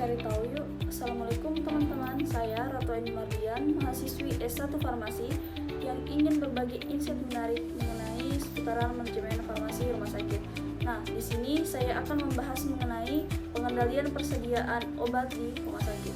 cari tahu yuk. Assalamualaikum teman-teman, saya Ratu Eni Mardian, mahasiswi S1 Farmasi yang ingin berbagi insight menarik mengenai seputaran manajemen farmasi rumah sakit. Nah, di sini saya akan membahas mengenai pengendalian persediaan obat di rumah sakit.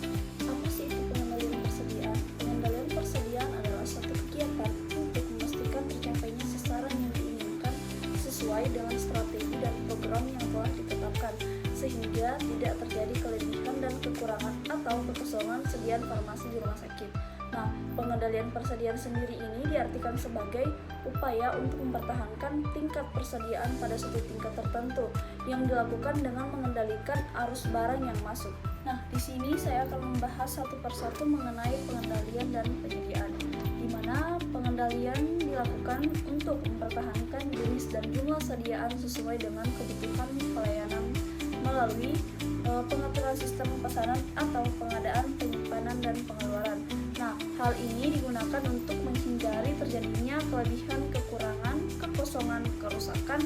Apa sih itu pengendalian persediaan? Pengendalian persediaan adalah suatu kegiatan untuk memastikan tercapainya sasaran yang diinginkan sesuai dengan strategi dan program yang telah ditetapkan, sehingga tidak terjadi kelebihan dan kekurangan atau kekosongan sediaan farmasi di rumah sakit. Nah, pengendalian persediaan sendiri ini diartikan sebagai upaya untuk mempertahankan tingkat persediaan pada suatu tingkat tertentu yang dilakukan dengan mengendalikan arus barang yang masuk. Nah, di sini saya akan membahas satu persatu mengenai pengendalian dan penyediaan, di mana pengendalian dilakukan untuk mempertahankan jenis dan jumlah sediaan sesuai dengan kebutuhan pelayanan melalui pengaturan sistem pesanan atau pengadaan, penyimpanan, dan pengeluaran. Nah, hal ini digunakan untuk menghindari terjadinya kelebihan, kekurangan, kekosongan, kerusakan,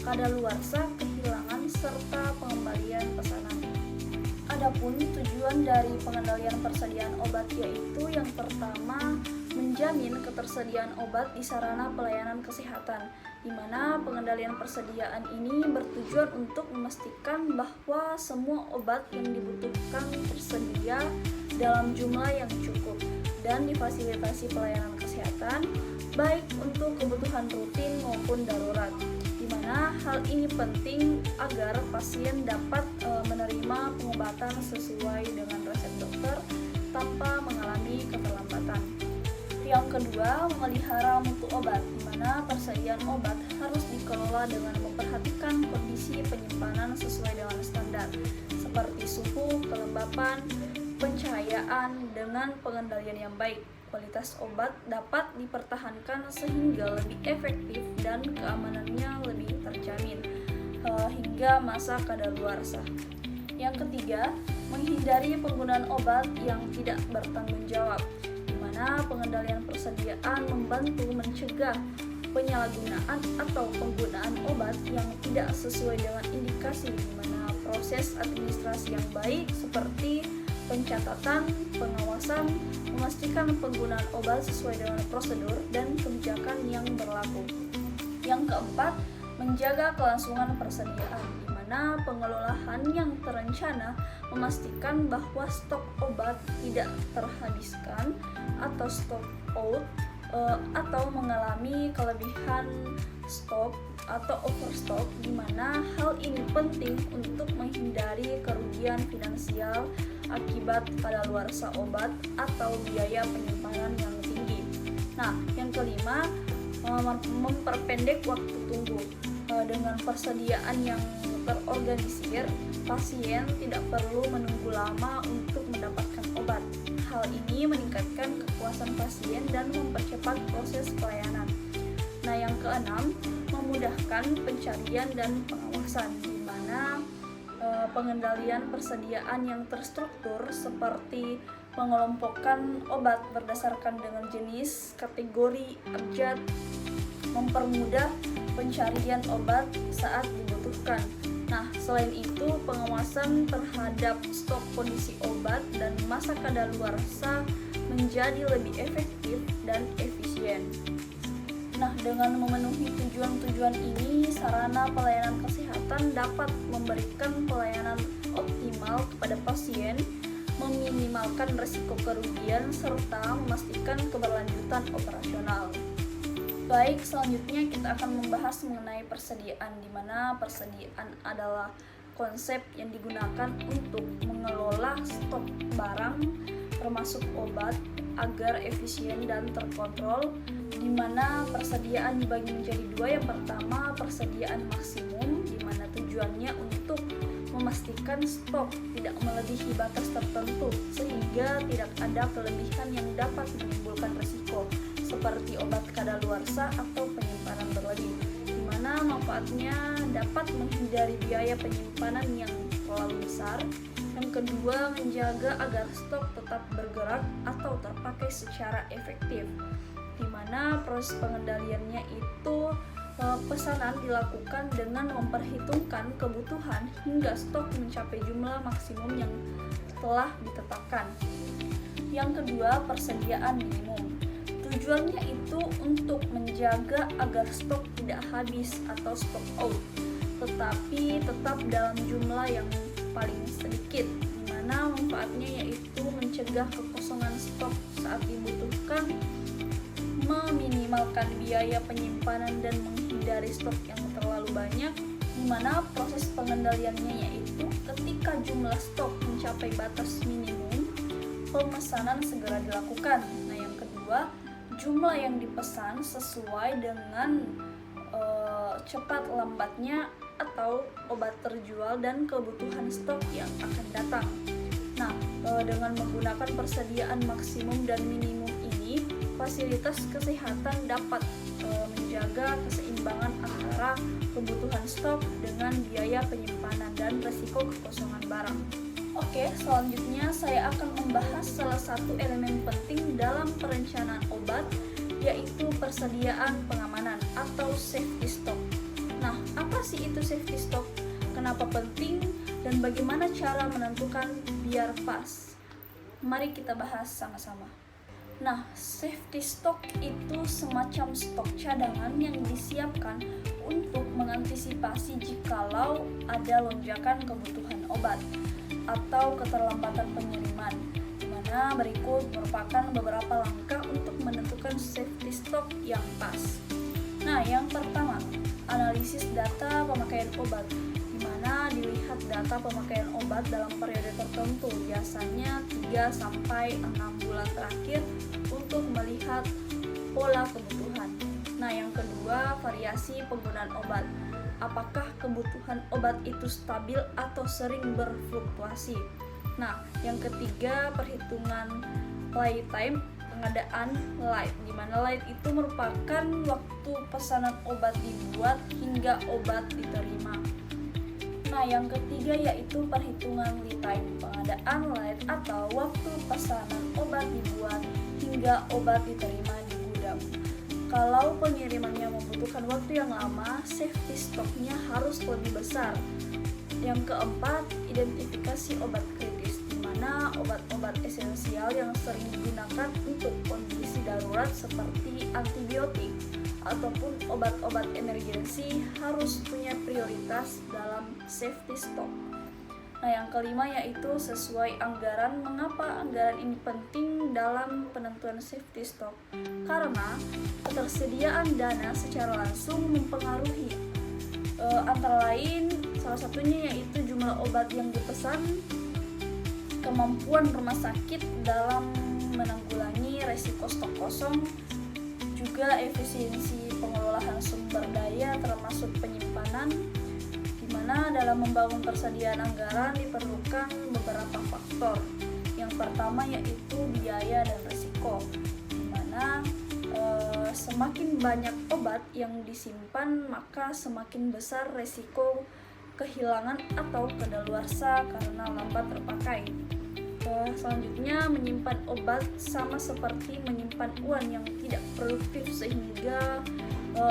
kadaluarsa, kehilangan, serta pengembalian pesanan. Adapun tujuan dari pengendalian persediaan obat yaitu yang pertama, menjamin ketersediaan obat di sarana pelayanan kesehatan, di mana pengendalian persediaan ini bertujuan untuk memastikan bahwa semua obat yang dibutuhkan tersedia dalam jumlah yang cukup dan difasilitasi pelayanan kesehatan, baik untuk kebutuhan rutin maupun darurat, di mana hal ini penting agar pasien dapat menerima pengobatan sesuai dengan resep dokter tanpa mengalami keterlambatan. Yang kedua, memelihara mutu obat, di mana persediaan obat harus dikelola dengan memperhatikan kondisi penyimpanan sesuai dengan standar, seperti suhu, kelembapan, pencahayaan. Dengan pengendalian yang baik, kualitas obat dapat dipertahankan sehingga lebih efektif dan keamanannya lebih terjamin hingga masa kadaluarsa. Yang ketiga, menghindari penggunaan obat yang tidak bertanggung jawab, di mana pengendalian persediaan membantu mencegah penyalahgunaan atau penggunaan obat yang tidak sesuai dengan indikasi, di mana proses administrasi yang baik seperti pencatatan, pengawasan, memastikan penggunaan obat sesuai dengan prosedur dan kebijakan yang berlaku. Yang keempat, menjaga kelangsungan persediaan, di mana pengelolaan yang terencana memastikan bahwa stok obat tidak terhabiskan atau stok out atau mengalami kelebihan stok atau overstock, di mana hal ini penting untuk menghindari kerugian finansial akibat kadaluarsa obat atau biaya penyimpanan yang tinggi. Nah, yang kelima, memperpendek waktu tunggu. Dengan persediaan yang terorganisir, pasien tidak perlu menunggu lama untuk mendapatkan obat. Hal ini meningkatkan kepuasan pasien dan mempercepat proses pelayanan. Nah, yang keenam, memudahkan pencarian dan pengawasan, di mana pengendalian persediaan yang terstruktur seperti pengelompokan obat berdasarkan dengan jenis, kategori, abjad, mempermudah pencarian obat saat dibutuhkan. Nah, selain itu, pengawasan terhadap stok kondisi obat dan masa kadaluarsa menjadi lebih efektif dan efisien. Nah, dengan memenuhi tujuan-tujuan ini, sarana pelayanan kesehatan dapat memberikan pelayanan optimal kepada pasien, meminimalkan risiko kerugian, serta memastikan keberlanjutan operasional. Baik, selanjutnya kita akan membahas mengenai persediaan, di mana persediaan adalah konsep yang digunakan untuk mengelola stok barang termasuk obat agar efisien dan terkontrol, di mana persediaan dibagi menjadi dua. Yang pertama, persediaan maksimum, di mana tujuannya untuk memastikan stok tidak melebihi batas tertentu sehingga tidak ada kelebihan yang dapat menimbulkan risiko seperti obat kadaluarsa atau penyimpanan berlebih, di mana manfaatnya dapat menghindari biaya penyimpanan yang terlalu besar. Yang kedua, menjaga agar stok tetap bergerak atau terpakai secara efektif, di mana proses pengendaliannya itu pesanan dilakukan dengan memperhitungkan kebutuhan hingga stok mencapai jumlah maksimum yang telah ditetapkan. Yang kedua, persediaan minimum. Tujuannya itu untuk menjaga agar stok tidak habis atau stock out, tetapi tetap dalam jumlah yang paling sedikit, di mana manfaatnya yaitu mencegah kekosongan stok saat dibutuhkan, meminimalkan biaya penyimpanan dan menghindari stok yang terlalu banyak, di mana proses pengendaliannya yaitu ketika jumlah stok mencapai batas minimum, pemesanan segera dilakukan. Nah, yang kedua, jumlah yang dipesan sesuai dengan cepat lambatnya atau obat terjual dan kebutuhan stok yang akan datang. Nah, dengan menggunakan persediaan maksimum dan minimum ini, fasilitas kesehatan dapat menjaga keseimbangan antara kebutuhan stok dengan biaya penyimpanan dan risiko kekosongan barang. Oke, selanjutnya saya akan membahas salah satu elemen penting dalam perencanaan obat, yaitu persediaan pengamanan atau safety stock. Nah, apa sih itu safety stock? Kenapa penting dan bagaimana cara menentukan biar pas? Mari kita bahas sama-sama. Nah, safety stock itu semacam stok cadangan yang disiapkan untuk mengantisipasi jikalau ada lonjakan kebutuhan obat atau keterlambatan pengiriman, di mana berikut merupakan beberapa langkah untuk menentukan safety stock yang pas. Nah, yang pertama, analisis data pemakaian obat, di mana dilihat data pemakaian obat dalam periode tertentu, biasanya 3-6 bulan terakhir untuk melihat pola kebutuhan. Nah, yang kedua, variasi penggunaan obat. Apakah kebutuhan obat itu stabil atau sering berfluktuasi? Nah, yang ketiga, perhitungan playtime, pengadaan light, di mana light itu merupakan waktu pesanan obat dibuat hingga obat diterima. Nah, yang ketiga yaitu perhitungan lead time, pengadaan light atau waktu pesanan obat dibuat hingga obat diterima di gudang. Kalau pengirimannya membutuhkan waktu yang lama, safety stoknya harus lebih besar. Yang keempat, identifikasi obat kritis, di mana obat-obat esensial yang sering digunakan untuk kondisi darurat seperti antibiotik ataupun obat-obat emergensi harus punya prioritas dalam safety stock. Nah, yang kelima yaitu sesuai anggaran. Mengapa anggaran ini penting dalam penentuan safety stock? Karena ketersediaan dana secara langsung mempengaruhi antara lain salah satunya yaitu jumlah obat yang dipesan, kemampuan rumah sakit dalam menanggulangi resiko stok kosong, juga efisiensi pengelolaan sumber daya termasuk penyimpanan, di mana dalam membangun persediaan anggaran diperlukan beberapa faktor. Yang pertama yaitu biaya dan risiko, di mana semakin banyak obat yang disimpan maka semakin besar resiko kehilangan atau kadaluarsa karena lambat terpakai. Selanjutnya, menyimpan obat sama seperti menyimpan uang yang tidak produktif sehingga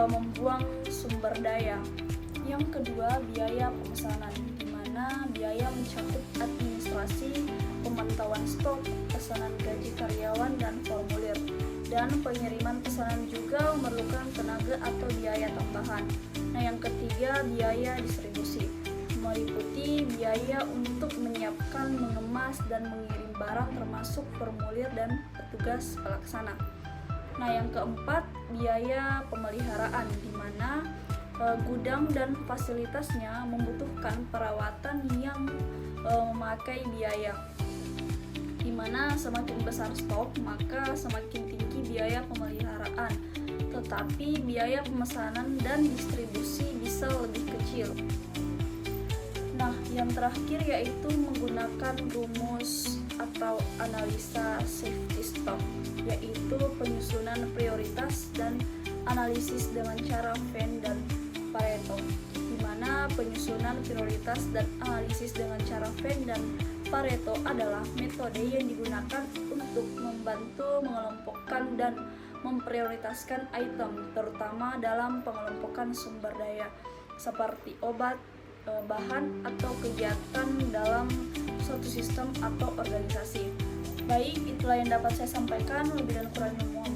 membuang sumber daya. Yang kedua, biaya pemesanan, di mana biaya mencakup administrasi, pemantauan stok, pesanan gaji karyawan dan formulir, dan pengiriman pesanan juga memerlukan tenaga atau biaya tambahan. Nah, yang ketiga, biaya distribusi, meliputi biaya untuk menyiapkan, mengemas, dan mengirim barang termasuk formulir dan petugas pelaksana. Nah, yang keempat, biaya pemeliharaan, di mana gudang dan fasilitasnya membutuhkan perawatan yang memakai biaya, di mana semakin besar stok maka semakin tinggi biaya pemeliharaan, tetapi biaya pemesanan dan distribusi bisa lebih kecil. Nah, yang terakhir yaitu menggunakan rumus atau analisa safety stock, yaitu penyusunan prioritas dan analisis dengan cara Venn dan Pareto, di mana penyusunan prioritas dan analisis dengan cara Venn dan Pareto adalah metode yang digunakan untuk membantu mengelompokkan dan memprioritaskan item, terutama dalam pengelompokan sumber daya seperti obat, bahan atau kegiatan dalam suatu sistem atau organisasi. Baik, itulah yang dapat saya sampaikan. Lebih dan kurangnya mohon